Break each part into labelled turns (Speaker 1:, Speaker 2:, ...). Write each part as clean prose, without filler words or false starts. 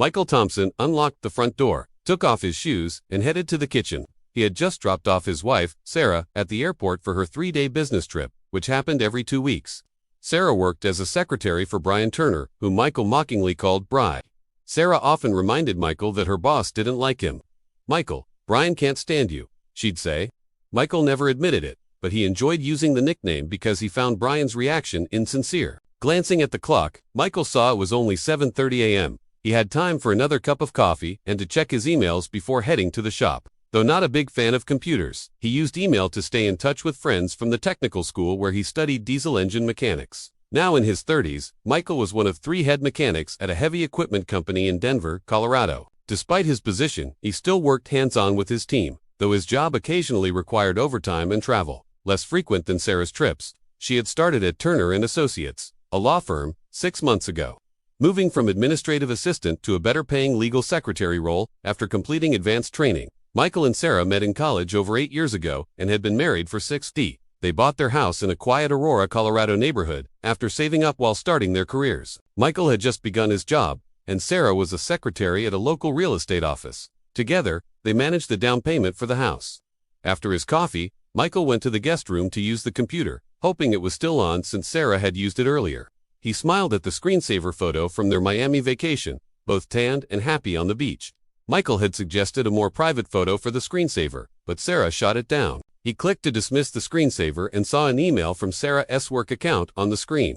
Speaker 1: Michael Thompson unlocked the front door, took off his shoes, and headed to the kitchen. He had just dropped off his wife, Sarah, at the airport for her 3-day business trip, which happened every 2 weeks. Sarah worked as a secretary for Brian Turner, whom Michael mockingly called Bri. Sarah often reminded Michael that her boss didn't like him. "Michael, Brian can't stand you," she'd say. Michael never admitted it, but he enjoyed using the nickname because he found Brian's reaction insincere. Glancing at the clock, Michael saw it was only 7:30 a.m. He had time for another cup of coffee and to check his emails before heading to the shop. Though not a big fan of computers, he used email to stay in touch with friends from the technical school where he studied diesel engine mechanics. Now in his 30s, Michael was one of 3 head mechanics at a heavy equipment company in Denver, Colorado. Despite his position, he still worked hands-on with his team, though his job occasionally required overtime and travel, less frequent than Sarah's trips. She had started at Turner & Associates, a law firm, 6 months ago, moving from administrative assistant to a better-paying legal secretary role after completing advanced training. Michael and Sarah met in college over 8 years ago and had been married for 60. They bought their house in a quiet Aurora, Colorado neighborhood after saving up while starting their careers. Michael had just begun his job, and Sarah was a secretary at a local real estate office. Together, they managed the down payment for the house. After his coffee, Michael went to the guest room to use the computer, hoping it was still on since Sarah had used it earlier. He smiled at the screensaver photo from their Miami vacation, both tanned and happy on the beach. Michael had suggested a more private photo for the screensaver, but Sarah shot it down. He clicked to dismiss the screensaver and saw an email from Sarah's work account on the screen.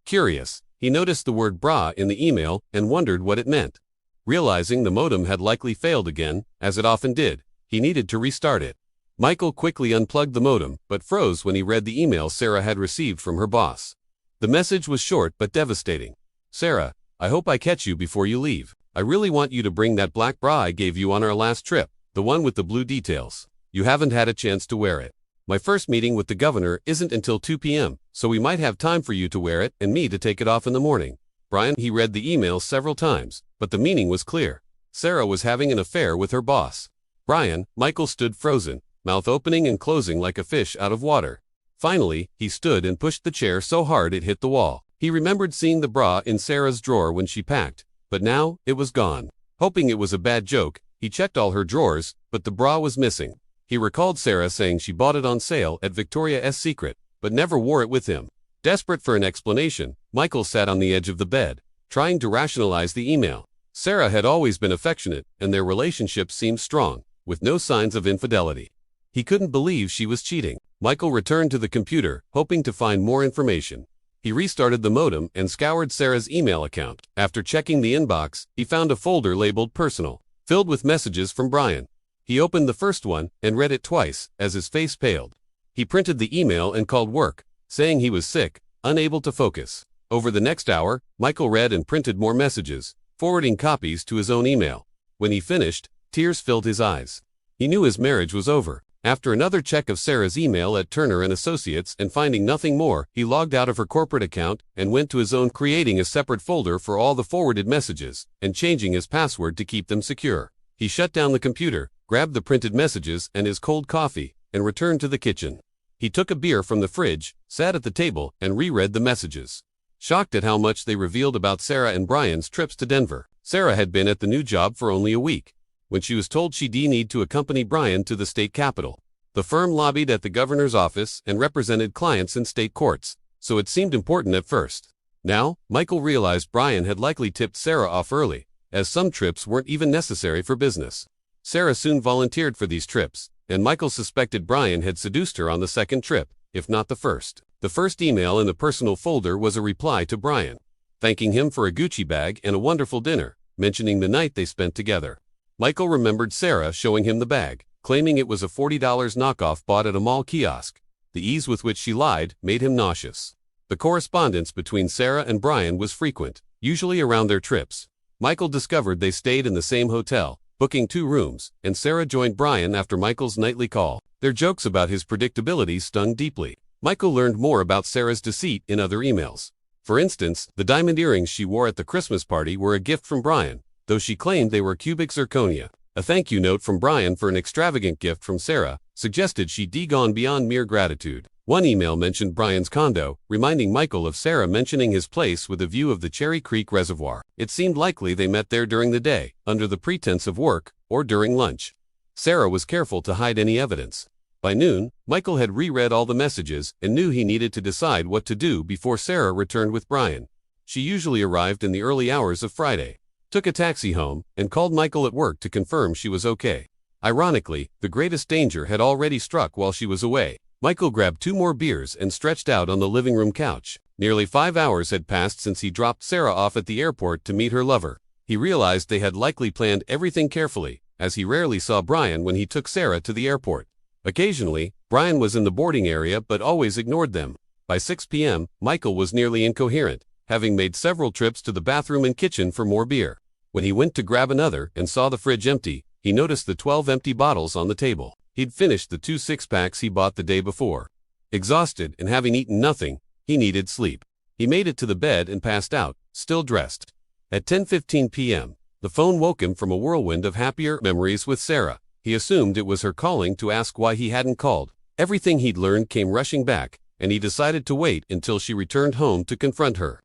Speaker 1: Curious, he noticed the word bra in the email and wondered what it meant. Realizing the modem had likely failed again, as it often did, he needed to restart it. Michael quickly unplugged the modem, but froze when he read the email Sarah had received from her boss. The message was short but devastating. "Sarah, I hope I catch you before you leave. I really want you to bring that black bra I gave you on our last trip, the one with the blue details. You haven't had a chance to wear it. My first meeting with the governor isn't until 2 p.m., so we might have time for you to wear it and me to take it off in the morning." Brian. He read the email several times, but the meaning was clear. Sarah was having an affair with her boss. Brian. Michael stood frozen, mouth opening and closing like a fish out of water. Finally, he stood and pushed the chair so hard it hit the wall. He remembered seeing the bra in Sarah's drawer when she packed, but now it was gone. Hoping it was a bad joke, he checked all her drawers, but the bra was missing. He recalled Sarah saying she bought it on sale at Victoria's Secret, but never wore it with him. Desperate for an explanation, Michael sat on the edge of the bed, trying to rationalize the email. Sarah had always been affectionate, and their relationship seemed strong, with no signs of infidelity. He couldn't believe she was cheating. Michael returned to the computer, hoping to find more information. He restarted the modem and scoured Sarah's email account. After checking the inbox, he found a folder labeled Personal, filled with messages from Brian. He opened the first one and read it twice, as his face paled. He printed the email and called work, saying he was sick, unable to focus. Over the next hour, Michael read and printed more messages, forwarding copies to his own email. When he finished, tears filled his eyes. He knew his marriage was over. After another check of Sarah's email at Turner & Associates and finding nothing more, he logged out of her corporate account and went to his own, creating a separate folder for all the forwarded messages and changing his password to keep them secure. He shut down the computer, grabbed the printed messages and his cold coffee, and returned to the kitchen. He took a beer from the fridge, sat at the table, and reread the messages. Shocked at how much they revealed about Sarah and Brian's trips to Denver. Sarah had been at the new job for only a week, when she was told she'd need to accompany Brian to the state capitol. The firm lobbied at the governor's office and represented clients in state courts, so it seemed important at first. Now, Michael realized Brian had likely tipped Sarah off early, as some trips weren't even necessary for business. Sarah soon volunteered for these trips, and Michael suspected Brian had seduced her on the second trip, if not the first. The first email in the personal folder was a reply to Brian, thanking him for a Gucci bag and a wonderful dinner, mentioning the night they spent together. Michael remembered Sarah showing him the bag, claiming it was a $40 knockoff bought at a mall kiosk. The ease with which she lied made him nauseous. The correspondence between Sarah and Brian was frequent, usually around their trips. Michael discovered they stayed in the same hotel, booking 2 rooms, and Sarah joined Brian after Michael's nightly call. Their jokes about his predictability stung deeply. Michael learned more about Sarah's deceit in other emails. For instance, the diamond earrings she wore at the Christmas party were a gift from Brian, though she claimed they were cubic zirconia. A thank you note from Brian for an extravagant gift from Sarah suggested she'd gone beyond mere gratitude. One email mentioned Brian's condo, reminding Michael of Sarah mentioning his place with a view of the Cherry Creek Reservoir. It seemed likely they met there during the day, under the pretense of work, or during lunch. Sarah was careful to hide any evidence. By noon, Michael had reread all the messages and knew he needed to decide what to do before Sarah returned with Brian. She usually arrived in the early hours of Friday, took a taxi home, and called Michael at work to confirm she was okay. Ironically, the greatest danger had already struck while she was away. Michael grabbed 2 more beers and stretched out on the living room couch. Nearly 5 hours had passed since he dropped Sarah off at the airport to meet her lover. He realized they had likely planned everything carefully, as he rarely saw Brian when he took Sarah to the airport. Occasionally, Brian was in the boarding area but always ignored them. By 6 p.m., Michael was nearly incoherent, having made several trips to the bathroom and kitchen for more beer. When he went to grab another and saw the fridge empty, he noticed the 12 empty bottles on the table. He'd finished the 2 six-packs he bought the day before. Exhausted and having eaten nothing, he needed sleep. He made it to the bed and passed out, still dressed. At 10:15 p.m., the phone woke him from a whirlwind of happier memories with Sarah. He assumed it was her calling to ask why he hadn't called. Everything he'd learned came rushing back, and he decided to wait until she returned home to confront her.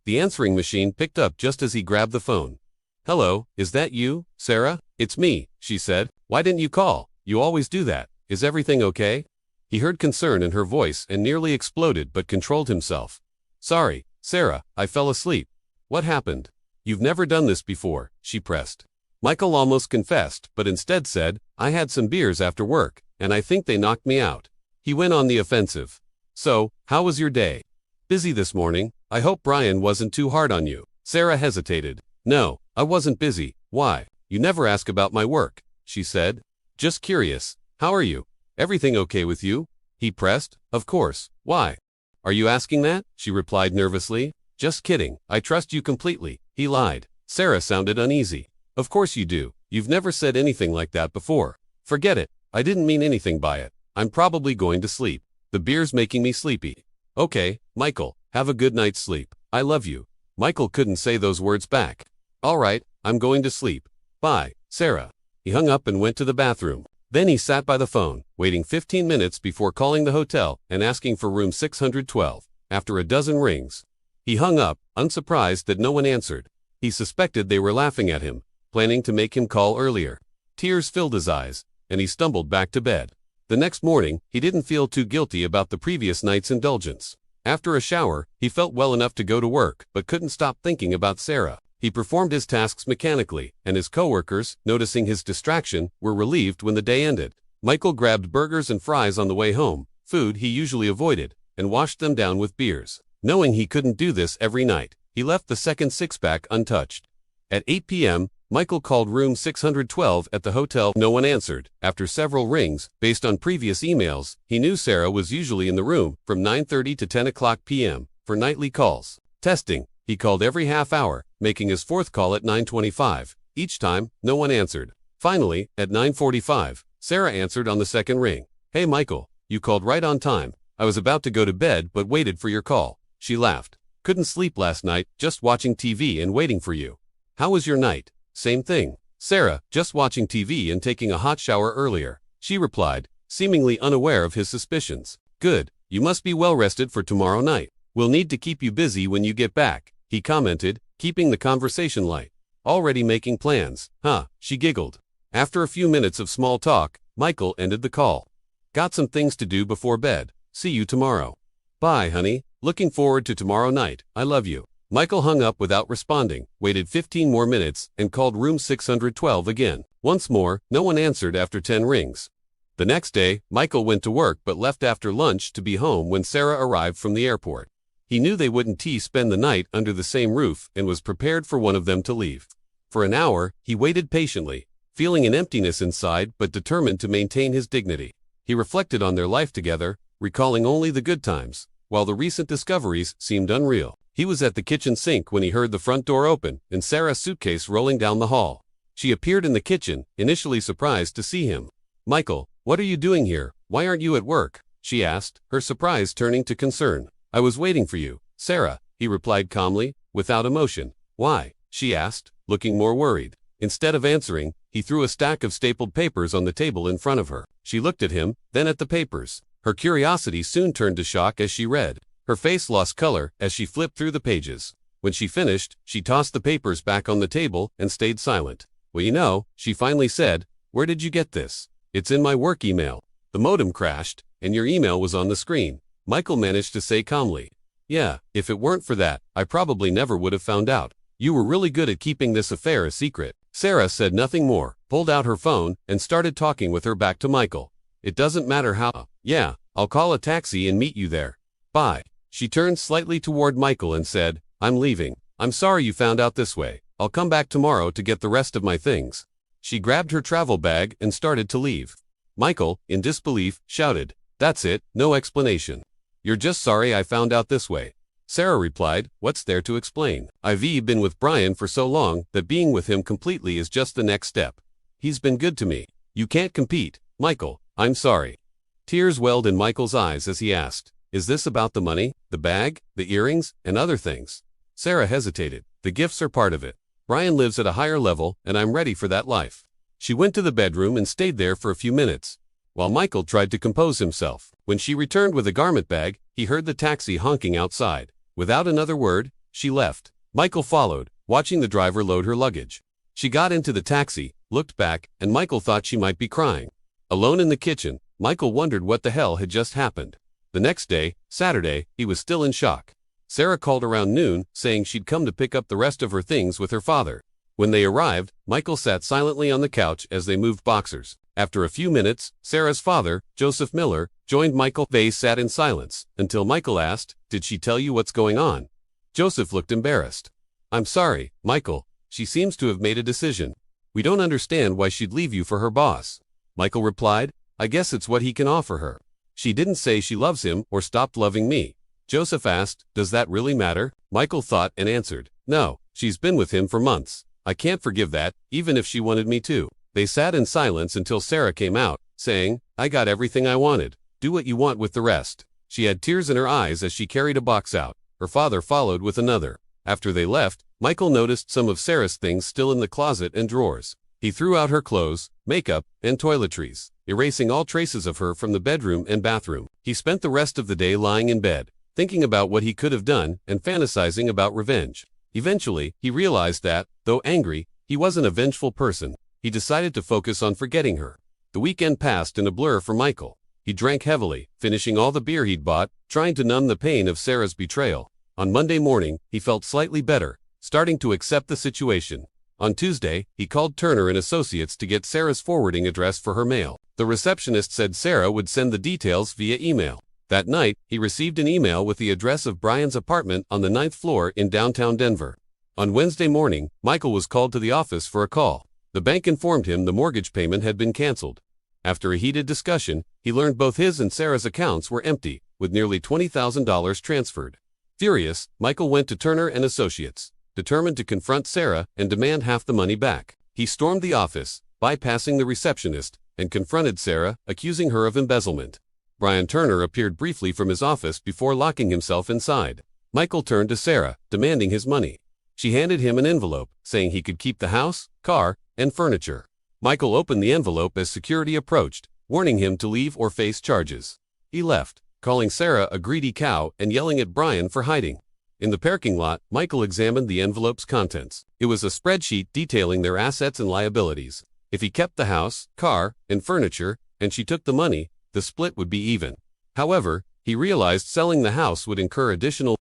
Speaker 1: The answering machine picked up just as he grabbed the phone. "Hello, is that you, Sarah?" "It's me," she said. "Why didn't you call? You always do that. Is everything okay?" He heard concern in her voice and nearly exploded but controlled himself. "Sorry, Sarah, I fell asleep." "What happened?" "You've never done this before," she pressed. Michael almost confessed, but instead said, "I had some beers after work, and I think they knocked me out." He went on the offensive. "So, how was your day?" "Busy this morning. I hope Brian wasn't too hard on you." Sarah hesitated. "No, I wasn't busy. Why? You never ask about my work," she said. "Just curious. How are you? Everything okay with you?" He pressed. "Of course. Why?" "Are you asking that?" she replied nervously. "Just kidding. I trust you completely." He lied. Sarah sounded uneasy. "Of course you do. You've never said anything like that before." "Forget it. I didn't mean anything by it. I'm probably going to sleep. The beer's making me sleepy." "Okay, Michael, have a good night's sleep. I love you." Michael couldn't say those words back. "All right, I'm going to sleep. Bye, Sarah." He hung up and went to the bathroom. Then he sat by the phone, waiting 15 minutes before calling the hotel and asking for room 612. After a dozen rings, he hung up, unsurprised that no one answered. He suspected they were laughing at him, planning to make him call earlier. Tears filled his eyes, and he stumbled back to bed. The next morning, he didn't feel too guilty about the previous night's indulgence. After a shower, he felt well enough to go to work, but couldn't stop thinking about Sarah. He performed his tasks mechanically, and his coworkers, noticing his distraction, were relieved when the day ended. Michael grabbed burgers and fries on the way home, food he usually avoided, and washed them down with beers. Knowing he couldn't do this every night, he left the second six-pack untouched. At 8 p.m., Michael called room 612 at the hotel. No one answered. After several rings, based on previous emails, he knew Sarah was usually in the room from 9:30 to 10 o'clock p.m. for nightly calls. Testing. He called every half hour, making his fourth call at 9:25. Each time, no one answered. Finally, at 9:45, Sarah answered on the second ring. "Hey Michael, you called right on time. I was about to go to bed but waited for your call." She laughed. "Couldn't sleep last night, just watching TV and waiting for you." "How was your night?" "Same thing. Sarah, just watching TV and taking a hot shower earlier," she replied, seemingly unaware of his suspicions. "Good. You must be well rested for tomorrow night. We'll need to keep you busy when you get back," he commented, keeping the conversation light. "Already making plans, huh?" she giggled. After a few minutes of small talk, Michael ended the call. "Got some things to do before bed. See you tomorrow." "Bye, honey. Looking forward to tomorrow night. I love you." Michael hung up without responding, waited 15 more minutes, and called room 612 again. Once more, no one answered after 10 rings. The next day, Michael went to work but left after lunch to be home when Sarah arrived from the airport. He knew they wouldn't spend the night under the same roof and was prepared for one of them to leave. For an hour, he waited patiently, feeling an emptiness inside but determined to maintain his dignity. He reflected on their life together, recalling only the good times, while the recent discoveries seemed unreal. He was at the kitchen sink when he heard the front door open and Sarah's suitcase rolling down the hall. She appeared in the kitchen, initially surprised to see him. "Michael, what are you doing here? Why aren't you at work?" she asked, her surprise turning to concern. "I was waiting for you, Sarah," he replied calmly, without emotion. "Why?" she asked, looking more worried. Instead of answering, he threw a stack of stapled papers on the table in front of her. She looked at him, then at the papers. Her curiosity soon turned to shock as she read. Her face lost color as she flipped through the pages. When she finished, she tossed the papers back on the table and stayed silent. "Well, you know," she finally said, "where did you get this?" "It's in my work email. The modem crashed, and your email was on the screen," Michael managed to say calmly. "Yeah, if it weren't for that, I probably never would have found out. You were really good at keeping this affair a secret." Sarah said nothing more, pulled out her phone, and started talking with her back to Michael. "It doesn't matter how. Yeah, I'll call a taxi and meet you there. Bye." She turned slightly toward Michael and said, "I'm leaving. I'm sorry you found out this way. I'll come back tomorrow to get the rest of my things." She grabbed her travel bag and started to leave. Michael, in disbelief, shouted, "That's it, no explanation. You're just sorry I found out this way." Sarah replied, "What's there to explain? I've been with Brian for so long that being with him completely is just the next step. He's been good to me. You can't compete, Michael. I'm sorry." Tears welled in Michael's eyes as he asked, "Is this about the money, the bag, the earrings, and other things?" Sarah hesitated. "The gifts are part of it. Brian lives at a higher level, and I'm ready for that life." She went to the bedroom and stayed there for a few minutes, while Michael tried to compose himself. When she returned with a garment bag, he heard the taxi honking outside. Without another word, she left. Michael followed, watching the driver load her luggage. She got into the taxi, looked back, and Michael thought she might be crying. Alone in the kitchen, Michael wondered what the hell had just happened. The next day, Saturday, he was still in shock. Sarah called around noon, saying she'd come to pick up the rest of her things with her father. When they arrived, Michael sat silently on the couch as they moved boxers. After a few minutes, Sarah's father, Joseph Miller, joined Michael. They sat in silence, until Michael asked, "Did she tell you what's going on?" Joseph looked embarrassed. "I'm sorry, Michael. She seems to have made a decision. We don't understand why she'd leave you for her boss." Michael replied, "I guess it's what he can offer her. She didn't say she loves him or stopped loving me." Joseph asked, "Does that really matter?" Michael thought and answered, "No, she's been with him for months. I can't forgive that, even if she wanted me to." They sat in silence until Sarah came out, saying, "I got everything I wanted. Do what you want with the rest." She had tears in her eyes as she carried a box out. Her father followed with another. After they left, Michael noticed some of Sarah's things still in the closet and drawers. He threw out her clothes, makeup, and toiletries, erasing all traces of her from the bedroom and bathroom. He spent the rest of the day lying in bed, thinking about what he could have done and fantasizing about revenge. Eventually, he realized that, though angry, he wasn't a vengeful person. He decided to focus on forgetting her. The weekend passed in a blur for Michael. He drank heavily, finishing all the beer he'd bought, trying to numb the pain of Sarah's betrayal. On Monday morning, he felt slightly better, starting to accept the situation. On Tuesday, he called Turner and Associates to get Sarah's forwarding address for her mail. The receptionist said Sarah would send the details via email. That night, he received an email with the address of Brian's apartment on the 9th floor in downtown Denver. On Wednesday morning, Michael was called to the office for a call. The bank informed him the mortgage payment had been canceled. After a heated discussion, he learned both his and Sarah's accounts were empty, with nearly $20,000 transferred. Furious, Michael went to Turner and Associates, determined to confront Sarah and demand half the money back. He stormed the office, bypassing the receptionist, and confronted Sarah, accusing her of embezzlement. Brian Turner appeared briefly from his office before locking himself inside. Michael turned to Sarah, demanding his money. She handed him an envelope, saying he could keep the house, car, and furniture. Michael opened the envelope as security approached, warning him to leave or face charges. He left, calling Sarah a greedy cow and yelling at Brian for hiding. In the parking lot, Michael examined the envelope's contents. It was a spreadsheet detailing their assets and liabilities. If he kept the house, car, and furniture, and she took the money, the split would be even. However, he realized selling the house would incur additional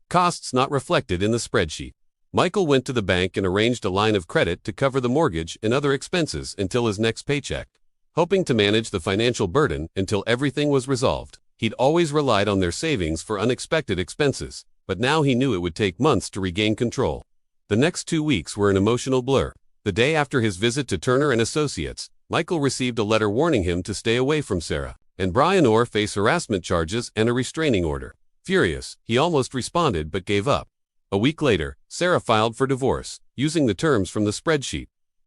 Speaker 1: costs not reflected in the spreadsheet. Michael went to the bank and arranged a line of credit to cover the mortgage and other expenses until his next paycheck, hoping to manage the financial burden until everything was resolved. He'd always relied on their savings for unexpected expenses, but now he knew it would take months to regain control. The next 2 weeks were an emotional blur. The day after his visit to Turner and Associates, Michael received a letter warning him to stay away from Sarah and Brian or face harassment charges and a restraining order. Furious, he almost responded but gave up. A week later, Sarah filed for divorce, using the terms from the spreadsheet.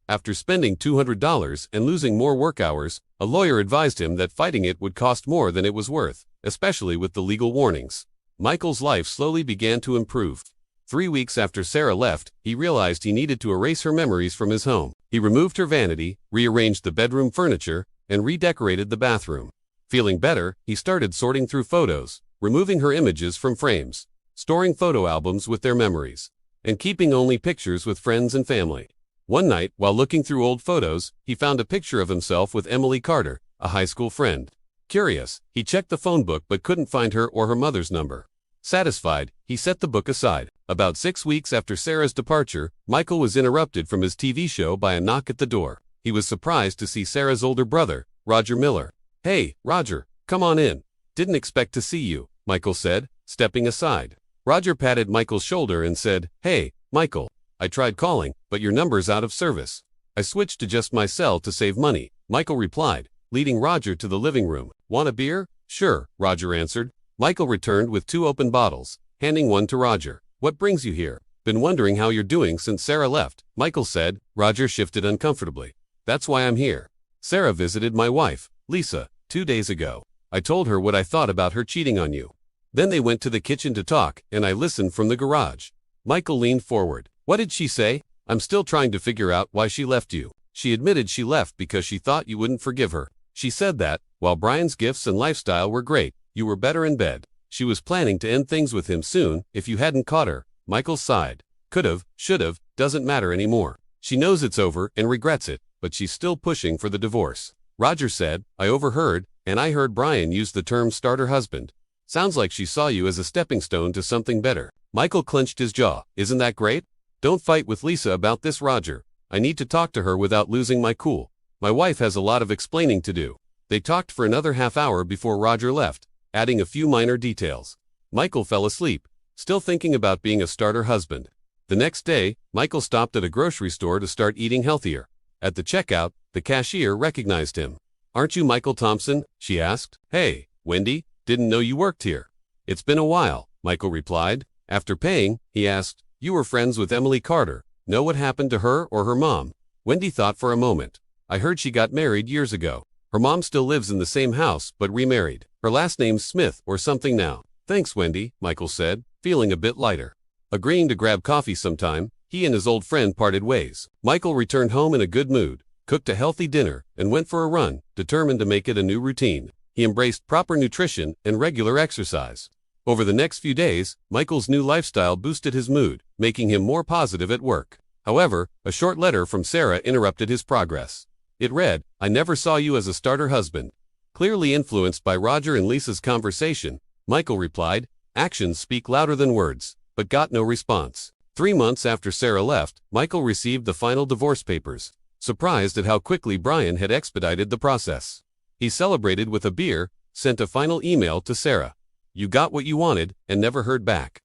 Speaker 1: After spending $200 and losing more work hours, a lawyer advised him that fighting it would cost more than it was worth, especially with the legal warnings. Michael's life slowly began to improve. 3 weeks after Sarah left, he realized he needed to erase her memories from his home. He removed her vanity, rearranged the bedroom furniture, and redecorated the bathroom. Feeling better, he started sorting through photos, removing her images from frames, storing photo albums with their memories, and keeping only pictures with friends and family. One night, while looking through old photos, he found a picture of himself with Emily Carter, a high school friend. Curious, he checked the phone book but couldn't find her or her mother's number. Satisfied, he set the book aside. About 6 weeks after Sarah's departure, Michael was interrupted from his TV show by a knock at the door. He was surprised to see Sarah's older brother, Roger Miller. "Hey, Roger, come on in. Didn't expect to see you," Michael said, stepping aside. Roger patted Michael's shoulder and said, "Hey, Michael, I tried calling, but your number's out of service. I switched to just my cell to save money," Michael replied, leading Roger to the living room. "Want a beer?" "Sure," Roger answered. Michael returned with 2 open bottles, handing one to Roger. "What brings you here?" "Been wondering how you're doing since Sarah left," Michael said. Roger shifted uncomfortably. "That's why I'm here. Sarah visited my wife, Lisa, 2 days ago. I told her what I thought about her cheating on you. Then they went to the kitchen to talk, and I listened from the garage." Michael leaned forward. "What did she say?" "I'm still trying to figure out why she left you. She admitted she left because she thought you wouldn't forgive her. She said that, while Brian's gifts and lifestyle were great, you were better in bed. She was planning to end things with him soon if you hadn't caught her." Michael sighed. "Could've, should've, doesn't matter anymore. She knows it's over and regrets it, but she's still pushing for the divorce." Roger said, "I overheard, and I heard Brian use the term starter husband. Sounds like she saw you as a stepping stone to something better." Michael clenched his jaw. "Isn't that great? Don't fight with Lisa about this, Roger. I need to talk to her without losing my cool. My wife has a lot of explaining to do." They talked for another half hour before Roger left, adding a few minor details. Michael fell asleep, still thinking about being a starter husband. The next day, Michael stopped at a grocery store to start eating healthier. At the checkout, the cashier recognized him. "Aren't you Michael Thompson?" she asked. "Hey, Wendy, didn't know you worked here." "It's been a while," Michael replied. After paying, he asked, "You were friends with Emily Carter. Know what happened to her or her mom?" Wendy thought for a moment. "I heard she got married years ago. Her mom still lives in the same house but remarried. Her last name's Smith or something now." "Thanks, Wendy," Michael said, feeling a bit lighter. Agreeing to grab coffee sometime, he and his old friend parted ways. Michael returned home in a good mood, cooked a healthy dinner, and went for a run, determined to make it a new routine. He embraced proper nutrition and regular exercise. Over the next few days, Michael's new lifestyle boosted his mood, making him more positive at work. However, a short letter from Sarah interrupted his progress. It read, "I never saw you as a starter husband." Clearly influenced by Roger and Lisa's conversation, Michael replied, "Actions speak louder than words," but got no response. 3 months after Sarah left, Michael received the final divorce papers, surprised at how quickly Brian had expedited the process. He celebrated with a beer, sent a final email to Sarah. "You got what you wanted," and never heard back.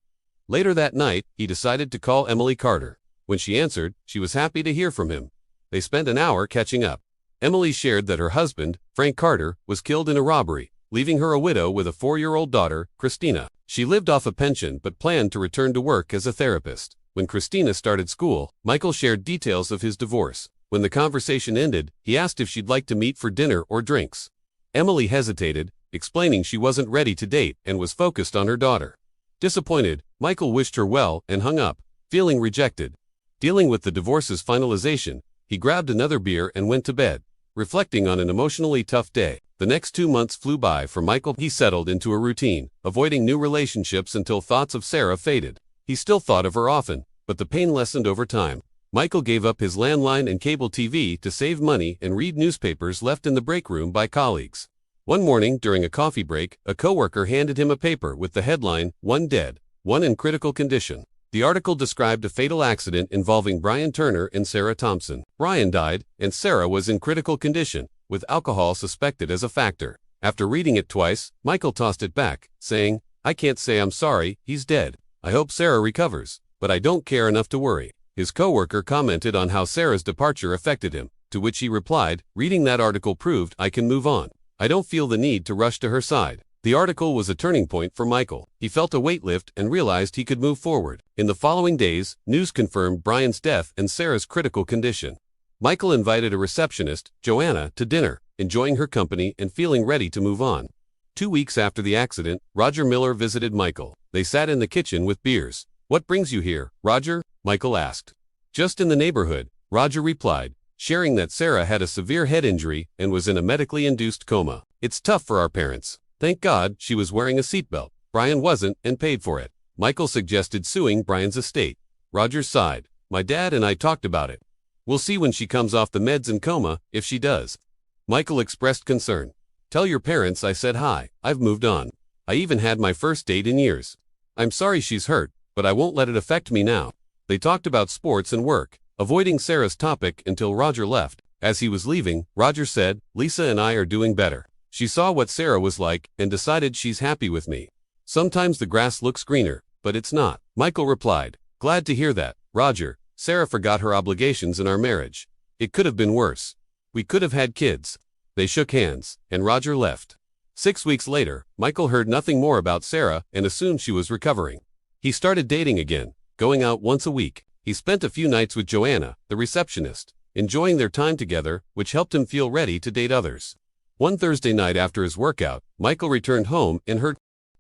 Speaker 1: Later that night, he decided to call Emily Carter. When she answered, she was happy to hear from him. They spent an hour catching up. Emily shared that her husband, Frank Carter, was killed in a robbery, leaving her a widow with a 4-year-old daughter, Christina. She lived off a pension but planned to return to work as a therapist. When Christina started school, Michael shared details of his divorce. When the conversation ended, he asked if she'd like to meet for dinner or drinks. Emily hesitated, explaining she wasn't ready to date and was focused on her daughter. Disappointed, Michael wished her well and hung up, feeling rejected. Dealing with the divorce's finalization, he grabbed another beer and went to bed, reflecting on an emotionally tough day. The next 2 months flew by for Michael. He settled into a routine, avoiding new relationships until thoughts of Sarah faded. He still thought of her often, but the pain lessened over time. Michael gave up his landline and cable TV to save money and read newspapers left in the break room by colleagues. One morning, during a coffee break, a coworker handed him a paper with the headline, "One Dead, One in Critical Condition." The article described a fatal accident involving Brian Turner and Sarah Thompson. Brian died, and Sarah was in critical condition, with alcohol suspected as a factor. After reading it twice, Michael tossed it back, saying, "I can't say I'm sorry, he's dead. I hope Sarah recovers, but I don't care enough to worry." His coworker commented on how Sarah's departure affected him, to which he replied, "Reading that article proved I can move on. I don't feel the need to rush to her side." The article was a turning point for Michael. He felt a weight lift and realized he could move forward. In the following days, news confirmed Brian's death and Sarah's critical condition. Michael invited a receptionist, Joanna, to dinner, enjoying her company and feeling ready to move on. 2 weeks after the accident, Roger Miller visited Michael. They sat in the kitchen with beers. "What brings you here, Roger?" Michael asked. "Just in the neighborhood," Roger replied, sharing that Sarah had a severe head injury and was in a medically induced coma. It's tough for our parents. Thank God she was wearing a seatbelt. Brian wasn't and paid for it. Michael suggested suing Brian's estate. Roger sighed. My dad and I talked about it. We'll see when she comes off the meds and coma, if she does. Michael expressed concern. Tell your parents I said hi. I've moved on. I even had my first date in years. I'm sorry she's hurt, but I won't let it affect me now. They talked about sports and work, avoiding Sarah's topic until Roger left. As he was leaving, Roger said, Lisa and I are doing better. She saw what Sarah was like and decided she's happy with me. Sometimes the grass looks greener, but it's not. Michael replied, glad to hear that, Roger. Sarah forgot her obligations in our marriage. It could have been worse. We could have had kids. They shook hands, and Roger left. 6 weeks later, Michael heard nothing more about Sarah and assumed she was recovering. He started dating again, going out once a week. He spent a few nights with Joanna, the receptionist, enjoying their time together, which helped him feel ready to date others. One Thursday night after his workout, Michael returned home and heard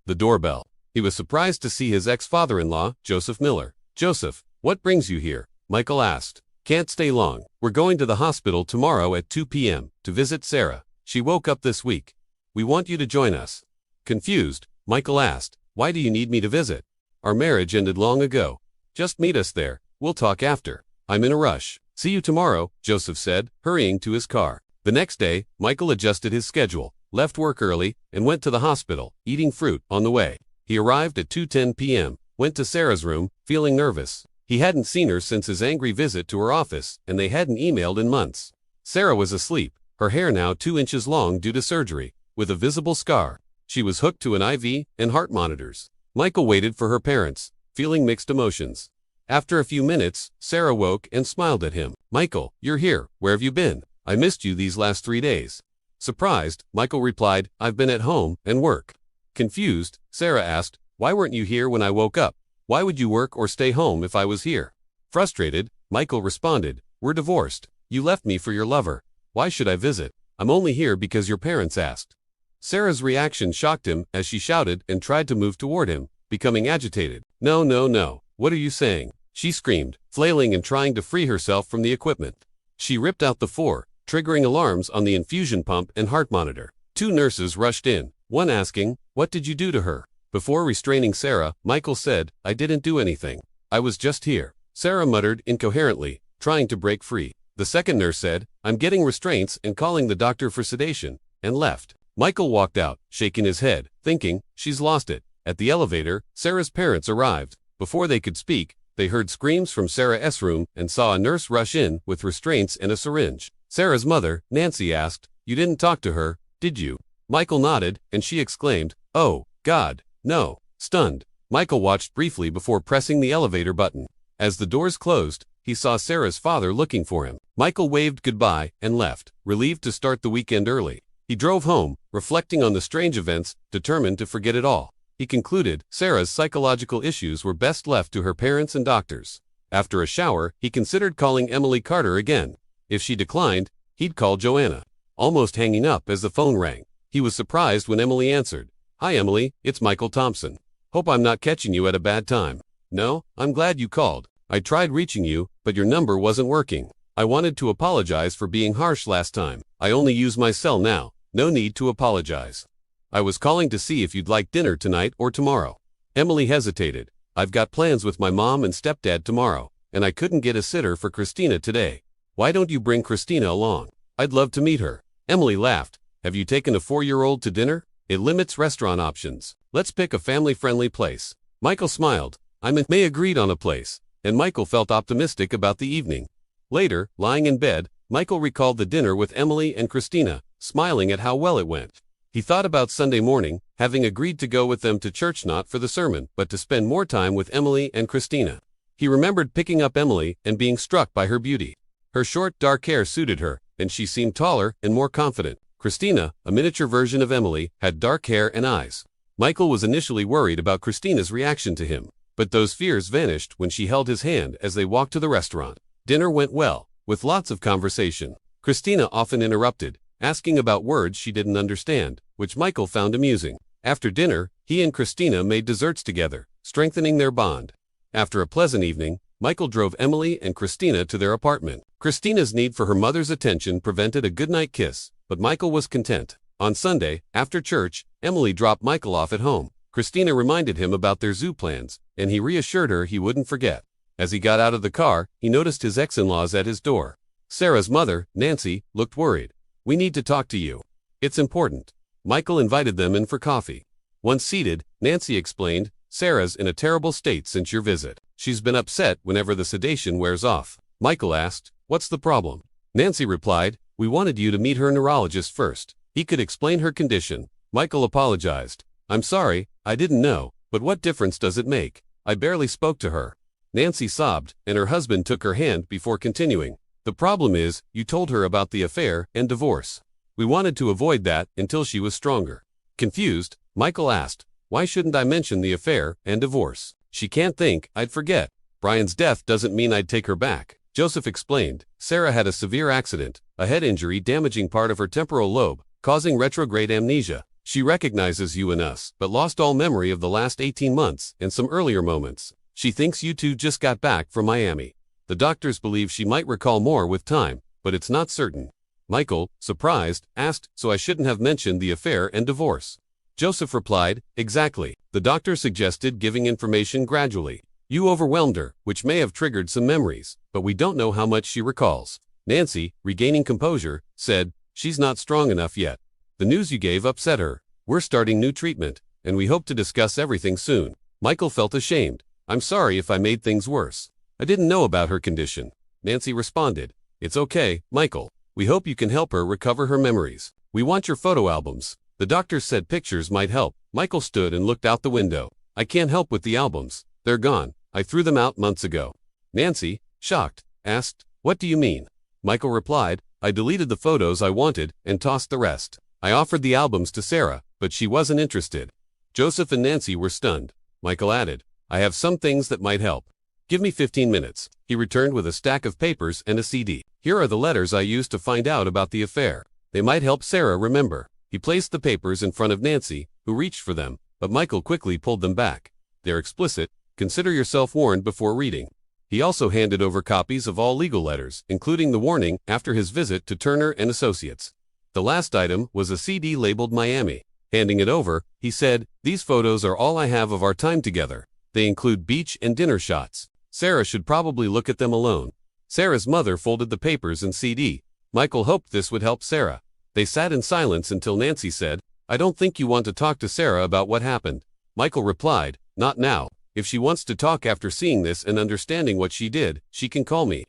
Speaker 1: the doorbell. He was surprised to see his ex-father-in-law, Joseph Miller. Joseph, what brings you here? Michael asked. Can't stay long. We're going to the hospital tomorrow at 2 p.m. to visit Sarah. She woke up this week. We want you to join us. Confused, Michael asked, why do you need me to visit? Our marriage ended long ago. Just meet us there. We'll talk after. I'm in a rush. See you tomorrow, Joseph said, hurrying to his car. The next day, Michael adjusted his schedule, left work early, and went to the hospital, eating fruit on the way. He arrived at 2:10 p.m., went to Sarah's room, feeling nervous. He hadn't seen her since his angry visit to her office, and they hadn't emailed in months. Sarah was asleep, her hair now 2 inches long due to surgery, with a visible scar. She was hooked to an IV and heart monitors. Michael waited for her parents, feeling mixed emotions. After a few minutes, Sarah woke and smiled at him. Michael, you're here. Where have you been? I missed you these last 3 days. Surprised, Michael replied, I've been at home and work. Confused, Sarah asked, why weren't you here when I woke up? Why would you work or stay home if I was here? Frustrated, Michael responded, we're divorced. You left me for your lover. Why should I visit? I'm only here because your parents asked. Sarah's reaction shocked him as she shouted and tried to move toward him, becoming agitated. No, no, no. What are you saying? She screamed, flailing and trying to free herself from the equipment. She ripped out the 4, triggering alarms on the infusion pump and heart monitor. 2 nurses rushed in, one asking, what did you do to her? Before restraining Sarah, Michael said, I didn't do anything. I was just here. Sarah muttered incoherently, trying to break free. The second nurse said, I'm getting restraints and calling the doctor for sedation, and left. Michael walked out, shaking his head, thinking, she's lost it. At the elevator, Sarah's parents arrived. Before they could speak, they heard screams from Sarah's room and saw a nurse rush in with restraints and a syringe. Sarah's mother, Nancy, asked, you didn't talk to her, did you? Michael nodded, and she exclaimed, oh, God, no. Stunned, Michael watched briefly before pressing the elevator button. As the doors closed, he saw Sarah's father looking for him. Michael waved goodbye and left, relieved to start the weekend early. He drove home, reflecting on the strange events, determined to forget it all. He concluded Sarah's psychological issues were best left to her parents and doctors. After a shower, he considered calling Emily Carter again. If she declined, he'd call Joanna. Almost hanging up as the phone rang, he was surprised when Emily answered. Hi Emily, it's Michael Thompson. Hope I'm not catching you at a bad time. No, I'm glad you called. I tried reaching you, but your number wasn't working. I wanted to apologize for being harsh last time. I only use my cell now. No need to apologize. I was calling to see if you'd like dinner tonight or tomorrow. Emily hesitated. I've got plans with my mom and stepdad tomorrow, and I couldn't get a sitter for Christina today. Why don't you bring Christina along? I'd love to meet her. Emily laughed. Have you taken a 4-year-old to dinner? It limits restaurant options. Let's pick a family-friendly place. Michael smiled. May agreed on a place, and Michael felt optimistic about the evening. Later, lying in bed, Michael recalled the dinner with Emily and Christina, smiling at how well it went. He thought about Sunday morning, having agreed to go with them to church not for the sermon, but to spend more time with Emily and Christina. He remembered picking up Emily and being struck by her beauty. Her short, dark hair suited her, and she seemed taller and more confident. Christina, a miniature version of Emily, had dark hair and eyes. Michael was initially worried about Christina's reaction to him, but those fears vanished when she held his hand as they walked to the restaurant. Dinner went well, with lots of conversation. Christina often interrupted, asking about words she didn't understand, which Michael found amusing. After dinner, he and Christina made desserts together, strengthening their bond. After a pleasant evening, Michael drove Emily and Christina to their apartment. Christina's need for her mother's attention prevented a goodnight kiss, but Michael was content. On Sunday, after church, Emily dropped Michael off at home. Christina reminded him about their zoo plans, and he reassured her he wouldn't forget. As he got out of the car, he noticed his ex-in-laws at his door. Sarah's mother, Nancy, looked worried. "We need to talk to you. It's important." Michael invited them in for coffee. Once seated, Nancy explained, "Sarah's in a terrible state since your visit. She's been upset whenever the sedation wears off." Michael asked, "What's the problem?" Nancy replied, "We wanted you to meet her neurologist first. He could explain her condition." Michael apologized. "I'm sorry, I didn't know, but what difference does it make? I barely spoke to her." Nancy sobbed, and her husband took her hand before continuing. "The problem is, you told her about the affair and divorce. We wanted to avoid that until she was stronger." Confused, Michael asked, "Why shouldn't I mention the affair and divorce? She can't think I'd forget. Brian's death doesn't mean I'd take her back." Joseph explained, "Sarah had a severe accident, a head injury damaging part of her temporal lobe, causing retrograde amnesia. She recognizes you and us, but lost all memory of the last 18 months and some earlier moments. She thinks you two just got back from Miami. The doctors believe she might recall more with time, but it's not certain." Michael, surprised, asked, "So I shouldn't have mentioned the affair and divorce?" Joseph replied, "Exactly. The doctor suggested giving information gradually. You overwhelmed her, which may have triggered some memories, but we don't know how much she recalls." Nancy, regaining composure, said, "She's not strong enough yet. The news you gave upset her. We're starting new treatment, and we hope to discuss everything soon." Michael felt ashamed. "I'm sorry if I made things worse. I didn't know about her condition." Nancy responded, "It's okay, Michael. We hope you can help her recover her memories. We want your photo albums." The doctor said pictures might help. Michael stood and looked out the window. "I can't help with the albums. They're gone. I threw them out months ago." Nancy, shocked, asked, "What do you mean?" Michael replied, "I deleted the photos I wanted and tossed the rest. I offered the albums to Sarah, but she wasn't interested." Joseph and Nancy were stunned. Michael added, "I have some things that might help. Give me 15 minutes. He returned with a stack of papers and a CD. "Here are the letters I used to find out about the affair. They might help Sarah remember." He placed the papers in front of Nancy, who reached for them, but Michael quickly pulled them back. "They're explicit. Consider yourself warned before reading." He also handed over copies of all legal letters, including the warning after his visit to Turner and Associates. The last item was a CD labeled Miami. Handing it over, he said, "These photos are all I have of our time together. They include beach and dinner shots. Sarah should probably look at them alone." Sarah's mother folded the papers and CD. Michael hoped this would help Sarah. They sat in silence until Nancy said, "I don't think you want to talk to Sarah about what happened." Michael replied, "Not now. If she wants to talk after seeing this and understanding what she did, she can call me."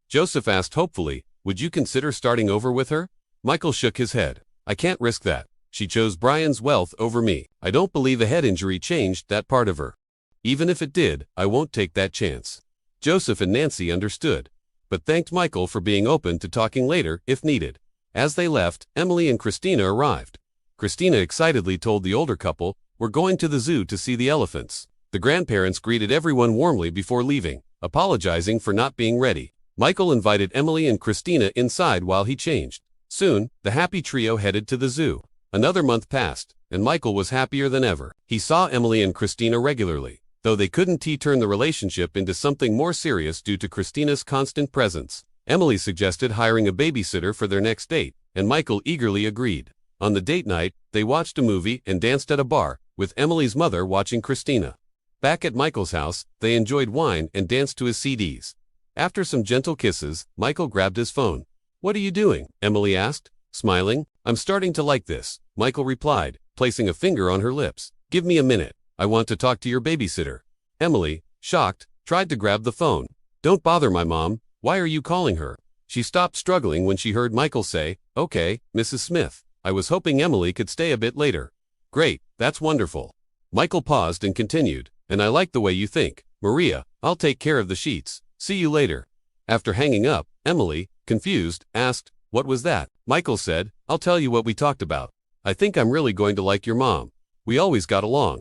Speaker 1: Joseph asked hopefully, "Would you consider starting over with her?" Michael shook his head. "I can't risk that. She chose Brian's wealth over me. I don't believe a head injury changed that part of her. Even if it did, I won't take that chance." Joseph and Nancy understood, but thanked Michael for being open to talking later if needed. As they left, Emily and Christina arrived. Christina excitedly told the older couple, "We're going to the zoo to see the elephants." The grandparents greeted everyone warmly before leaving, apologizing for not being ready. Michael invited Emily and Christina inside while he changed. Soon, the happy trio headed to the zoo. Another month passed, and Michael was happier than ever. He saw Emily and Christina regularly, though they couldn't turn the relationship into something more serious due to Christina's constant presence. Emily suggested hiring a babysitter for their next date, and Michael eagerly agreed. On the date night, they watched a movie and danced at a bar, with Emily's mother watching Christina. Back at Michael's house, they enjoyed wine and danced to his CDs. After some gentle kisses, Michael grabbed his phone. "What are you doing?" Emily asked, smiling. "I'm starting to like this," Michael replied, placing a finger on her lips. "Give me a minute. I want to talk to your babysitter." Emily, shocked, tried to grab the phone. "Don't bother my mom. Why are you calling her?" She stopped struggling when she heard Michael say, "Okay, Mrs. Smith. I was hoping Emily could stay a bit later." "Great, that's wonderful." Michael paused and continued, "And I like the way you think. Maria, I'll take care of the sheets. See you later." After hanging up, Emily, confused, asked, "What was that?" Michael said, "I'll tell you what we talked about. I think I'm really going to like your mom. We always got along."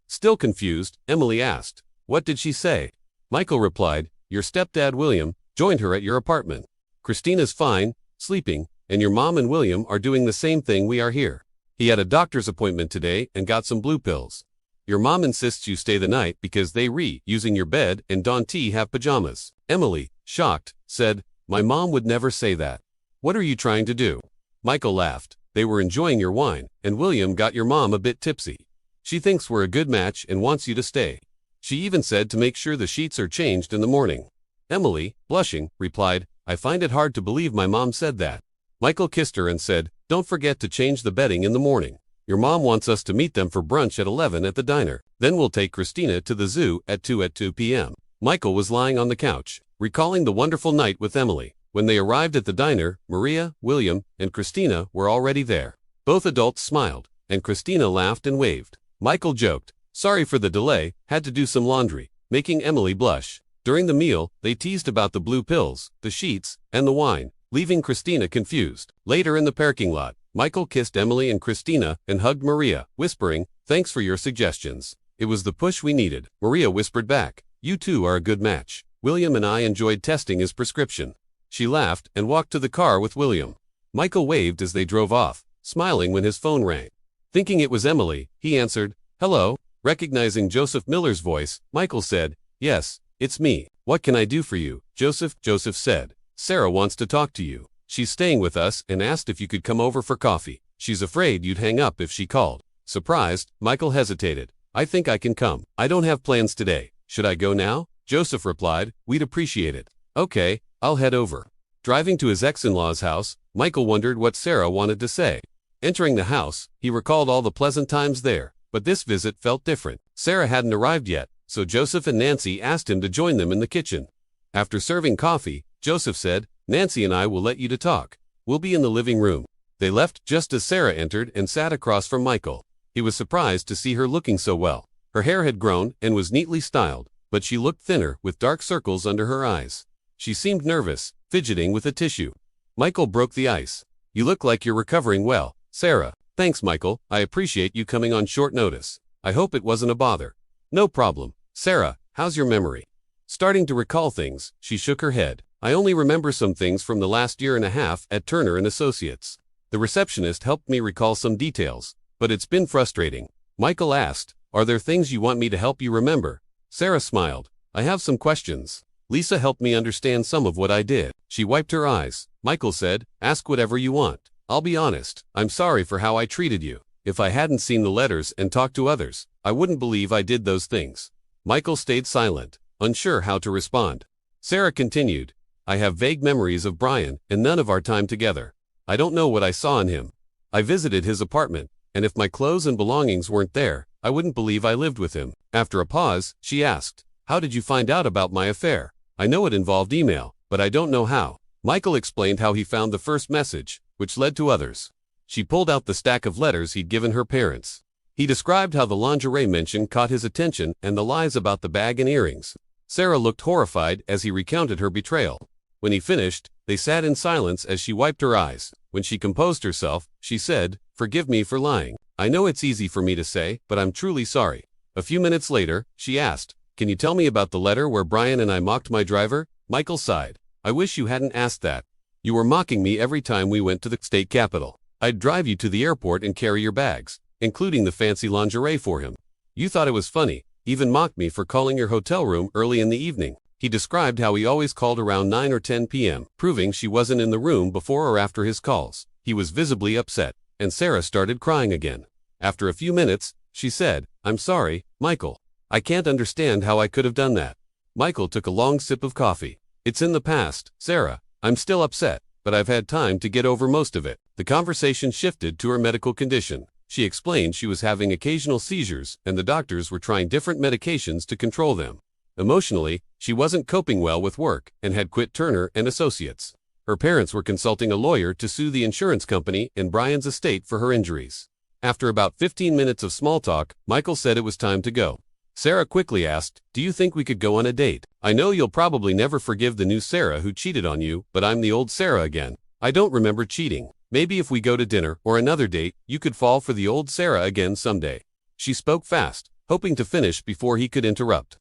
Speaker 1: Still confused, Emily asked, "What did she say?" Michael replied, "Your stepdad William joined her at your apartment. Christina's fine, sleeping, and your mom and William are doing the same thing we are here. He had a doctor's appointment today and got some blue pills. Your mom insists you stay the night because they using your bed and Don T have pajamas." Emily, shocked, said, "My mom would never say that. What are you trying to do?" Michael laughed. They were enjoying your wine, and William got your mom a bit tipsy. She thinks we're a good match and wants you to stay. She even said to make sure the sheets are changed in the morning." Emily, blushing, replied, "I find it hard to believe my mom said that." Michael kissed her and said, "Don't forget to change the bedding in the morning. Your mom wants us to meet them for brunch at 11 at the diner. Then we'll take Christina to the zoo at 2 p.m. Michael was lying on the couch, recalling the wonderful night with Emily. When they arrived at the diner, Maria, William, and Christina were already there. Both adults smiled, and Christina laughed and waved. Michael joked, "Sorry for the delay, had to do some laundry," making Emily blush. During the meal, they teased about the blue pills, the sheets, and the wine, leaving Christina confused. Later in the parking lot, Michael kissed Emily and Christina and hugged Maria, whispering, "Thanks for your suggestions. It was the push we needed." Maria whispered back, "You two are a good match. William and I enjoyed testing his prescription." She laughed and walked to the car with William. Michael waved as they drove off, smiling when his phone rang. Thinking it was Emily, he answered, "Hello." Recognizing Joseph Miller's voice, Michael said, "Yes, it's me. What can I do for you, Joseph?" Joseph said, "Sarah wants to talk to you. She's staying with us and asked if you could come over for coffee. She's afraid you'd hang up if she called." Surprised, Michael hesitated. "I think I can come. I don't have plans today. Should I go now?" Joseph replied, "We'd appreciate it." "Okay, I'll head over." Driving to his ex-in-law's house, Michael wondered what Sarah wanted to say. Entering the house, he recalled all the pleasant times there, but this visit felt different. Sarah hadn't arrived yet, so Joseph and Nancy asked him to join them in the kitchen. After serving coffee, Joseph said, "Nancy and I will let you to talk. We'll be in the living room." They left just as Sarah entered and sat across from Michael. He was surprised to see her looking so well. Her hair had grown and was neatly styled, but she looked thinner with dark circles under her eyes. She seemed nervous, fidgeting with a tissue. Michael broke the ice. "You look like you're recovering well, Sarah." "Thanks, Michael. I appreciate you coming on short notice. I hope it wasn't a bother." "No problem. Sarah, how's your memory?" Starting to recall things, she shook her head. "I only remember some things from the last year and a half at Turner and Associates. The receptionist helped me recall some details, but it's been frustrating." Michael asked, "Are there things you want me to help you remember?" Sarah smiled. "I have some questions. Lisa helped me understand some of what I did." She wiped her eyes. Michael said, "Ask whatever you want. I'll be honest. I'm sorry for how I treated you. If I hadn't seen the letters and talked to others, I wouldn't believe I did those things." Michael stayed silent, unsure how to respond. Sarah continued, "I have vague memories of Brian and none of our time together. I don't know what I saw in him. I visited his apartment, and if my clothes and belongings weren't there, I wouldn't believe I lived with him." After a pause, she asked, "How did you find out about my affair?" "I know it involved email, but I don't know how." Michael explained how he found the first message, which led to others. She pulled out the stack of letters he'd given her parents. He described how the lingerie mention caught his attention and the lies about the bag and earrings. Sarah looked horrified as he recounted her betrayal. When he finished, they sat in silence as she wiped her eyes. When she composed herself, she said, "Forgive me for lying. I know it's easy for me to say, but I'm truly sorry." A few minutes later, she asked, "Can you tell me about the letter where Brian and I mocked my driver?" Michael sighed. "I wish you hadn't asked that. You were mocking me every time we went to the state capitol. I'd drive you to the airport and carry your bags, including the fancy lingerie for him. You thought it was funny, even mocked me for calling your hotel room early in the evening." He described how he always called around 9 or 10 p.m., proving she wasn't in the room before or after his calls. He was visibly upset, and Sarah started crying again. After a few minutes, she said, "I'm sorry, Michael. I can't understand how I could have done that." Michael took a long sip of coffee. "It's in the past, Sarah. I'm still upset, but I've had time to get over most of it." The conversation shifted to her medical condition. She explained she was having occasional seizures and the doctors were trying different medications to control them. Emotionally, she wasn't coping well with work and had quit Turner and Associates. Her parents were consulting a lawyer to sue the insurance company and Brian's estate for her injuries. After about 15 minutes of small talk, Michael said it was time to go. Sarah quickly asked, "Do you think we could go on a date? I know you'll probably never forgive the new Sarah who cheated on you, but I'm the old Sarah again. I don't remember cheating. Maybe if we go to dinner or another date, you could fall for the old Sarah again someday." She spoke fast, hoping to finish before he could interrupt.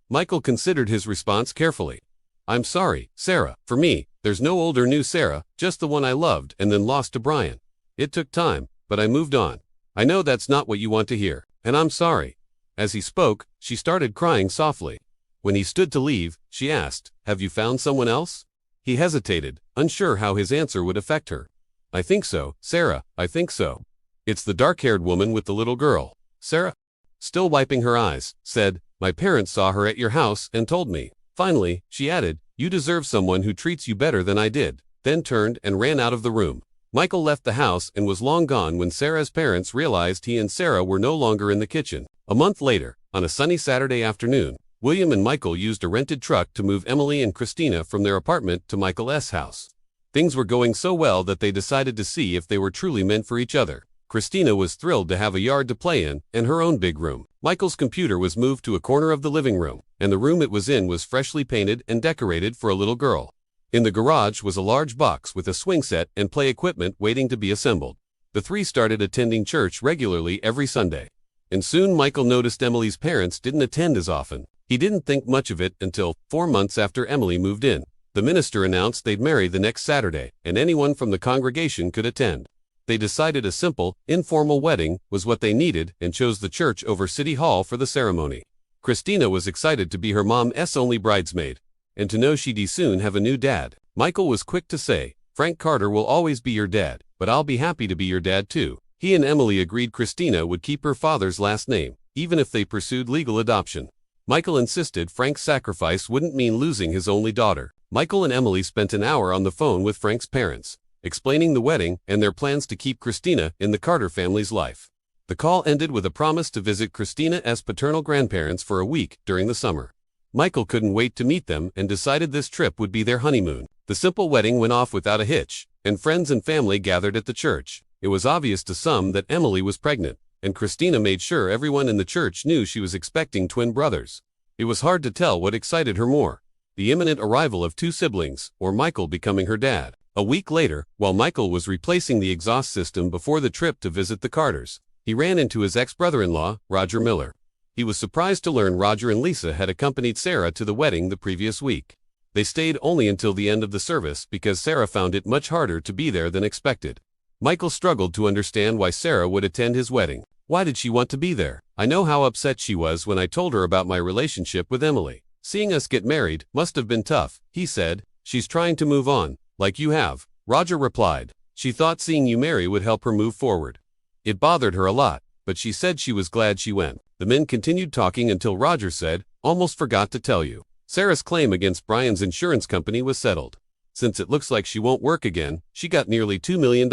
Speaker 1: Michael considered his response carefully. "I'm sorry, Sarah. For me, there's no old or new Sarah, just the one I loved and then lost to Brian. It took time, but I moved on. I know that's not what you want to hear, and I'm sorry." As he spoke, she started crying softly. When he stood to leave, she asked, "Have you found someone else?" He hesitated, unsure how his answer would affect her. I think so, Sarah, I think so. It's the dark-haired woman with the little girl. Sarah, still wiping her eyes, said, my parents saw her at your house and told me. Finally, she added, you deserve someone who treats you better than I did, then turned and ran out of the room. Michael left the house and was long gone when Sarah's parents realized he and Sarah were no longer in the kitchen. A month later, on a sunny Saturday afternoon, William and Michael used a rented truck to move Emily and Christina from their apartment to Michael's house. Things were going so well that they decided to see if they were truly meant for each other. Christina was thrilled to have a yard to play in and her own big room. Michael's computer was moved to a corner of the living room, and the room it was in was freshly painted and decorated for a little girl. In the garage was a large box with a swing set and play equipment waiting to be assembled. The three started attending church regularly every Sunday. And soon Michael noticed Emily's parents didn't attend as often. He didn't think much of it until, 4 months after Emily moved in, the minister announced they'd marry the next Saturday, and anyone from the congregation could attend. They decided a simple, informal wedding was what they needed and chose the church over City Hall for the ceremony. Christina was excited to be her mom's only bridesmaid, and to know she'd soon have a new dad. Michael was quick to say, Frank Carter will always be your dad, but I'll be happy to be your dad too. He and Emily agreed Christina would keep her father's last name, even if they pursued legal adoption. Michael insisted Frank's sacrifice wouldn't mean losing his only daughter. Michael and Emily spent an hour on the phone with Frank's parents, explaining the wedding and their plans to keep Christina in the Carter family's life. The call ended with a promise to visit Christina's paternal grandparents for a week during the summer. Michael couldn't wait to meet them and decided this trip would be their honeymoon. The simple wedding went off without a hitch, and friends and family gathered at the church. It was obvious to some that Emily was pregnant, and Christina made sure everyone in the church knew she was expecting twin brothers. It was hard to tell what excited her more, the imminent arrival of two siblings, or Michael becoming her dad. A week later, while Michael was replacing the exhaust system before the trip to visit the Carters, he ran into his ex-brother-in-law, Roger Miller. He was surprised to learn Roger and Lisa had accompanied Sarah to the wedding the previous week. They stayed only until the end of the service because Sarah found it much harder to be there than expected. Michael struggled to understand why Sarah would attend his wedding. Why did she want to be there? I know how upset she was when I told her about my relationship with Emily. Seeing us get married must have been tough, he said. She's trying to move on, like you have, Roger replied. She thought seeing you marry would help her move forward. It bothered her a lot, but she said she was glad she went. The men continued talking until Roger said, almost forgot to tell you. Sarah's claim against Brian's insurance company was settled. Since it looks like she won't work again, she got nearly $2 million.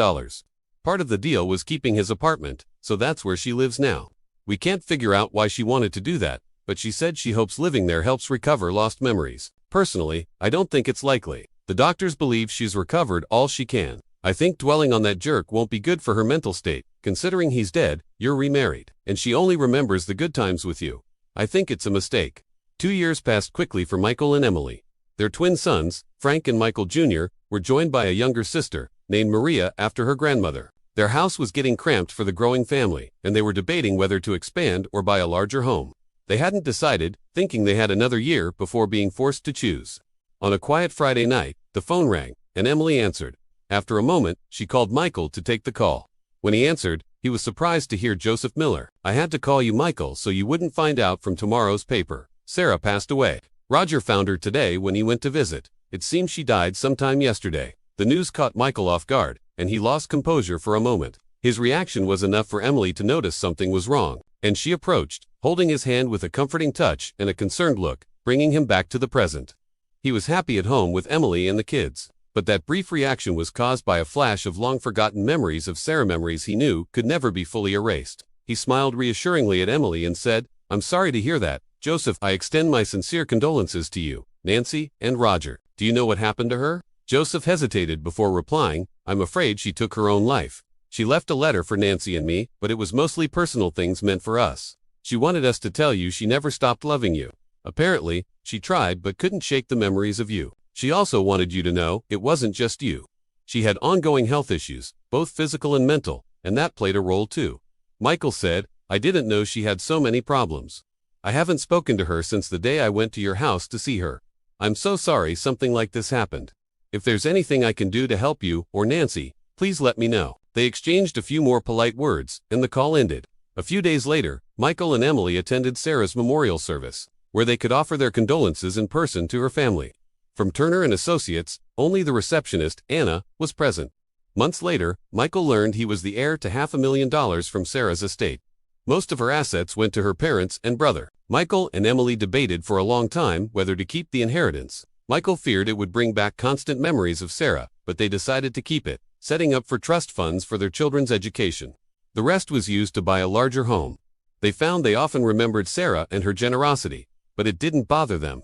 Speaker 1: Part of the deal was keeping his apartment, so that's where she lives now. We can't figure out why she wanted to do that, but she said she hopes living there helps recover lost memories. Personally, I don't think it's likely. The doctors believe she's recovered all she can. I think dwelling on that jerk won't be good for her mental state. Considering he's dead, you're remarried, and she only remembers the good times with you. I think it's a mistake. 2 years passed quickly for Michael and Emily. Their twin sons, Frank and Michael Jr., were joined by a younger sister, named Maria after her grandmother. Their house was getting cramped for the growing family, and they were debating whether to expand or buy a larger home. They hadn't decided, thinking they had another year before being forced to choose. On a quiet Friday night, the phone rang, and Emily answered. After a moment, she called Michael to take the call. When he answered, he was surprised to hear Joseph Miller. I had to call you Michael so you wouldn't find out from tomorrow's paper. Sarah passed away. Roger found her today when he went to visit. It seems she died sometime yesterday. The news caught Michael off guard, and he lost composure for a moment. His reaction was enough for Emily to notice something was wrong, and she approached, holding his hand with a comforting touch and a concerned look, bringing him back to the present. He was happy at home with Emily and the kids. But that brief reaction was caused by a flash of long-forgotten memories of Sarah, memories he knew could never be fully erased. He smiled reassuringly at Emily and said, I'm sorry to hear that, Joseph. I extend my sincere condolences to you, Nancy, and Roger. Do you know what happened to her? Joseph hesitated before replying, I'm afraid she took her own life. She left a letter for Nancy and me, but it was mostly personal things meant for us. She wanted us to tell you she never stopped loving you. Apparently, she tried but couldn't shake the memories of you. She also wanted you to know it wasn't just you. She had ongoing health issues, both physical and mental, and that played a role too. Michael said, I didn't know she had so many problems. I haven't spoken to her since the day I went to your house to see her. I'm so sorry something like this happened. If there's anything I can do to help you or Nancy, please let me know. They exchanged a few more polite words, and the call ended. A few days later, Michael and Emily attended Sarah's memorial service, where they could offer their condolences in person to her family. From Turner & Associates, only the receptionist, Anna, was present. Months later, Michael learned he was the heir to $500,000 from Sarah's estate. Most of her assets went to her parents and brother. Michael and Emily debated for a long time whether to keep the inheritance. Michael feared it would bring back constant memories of Sarah, but they decided to keep it, setting up for trust funds for their children's education. The rest was used to buy a larger home. They found they often remembered Sarah and her generosity, but it didn't bother them.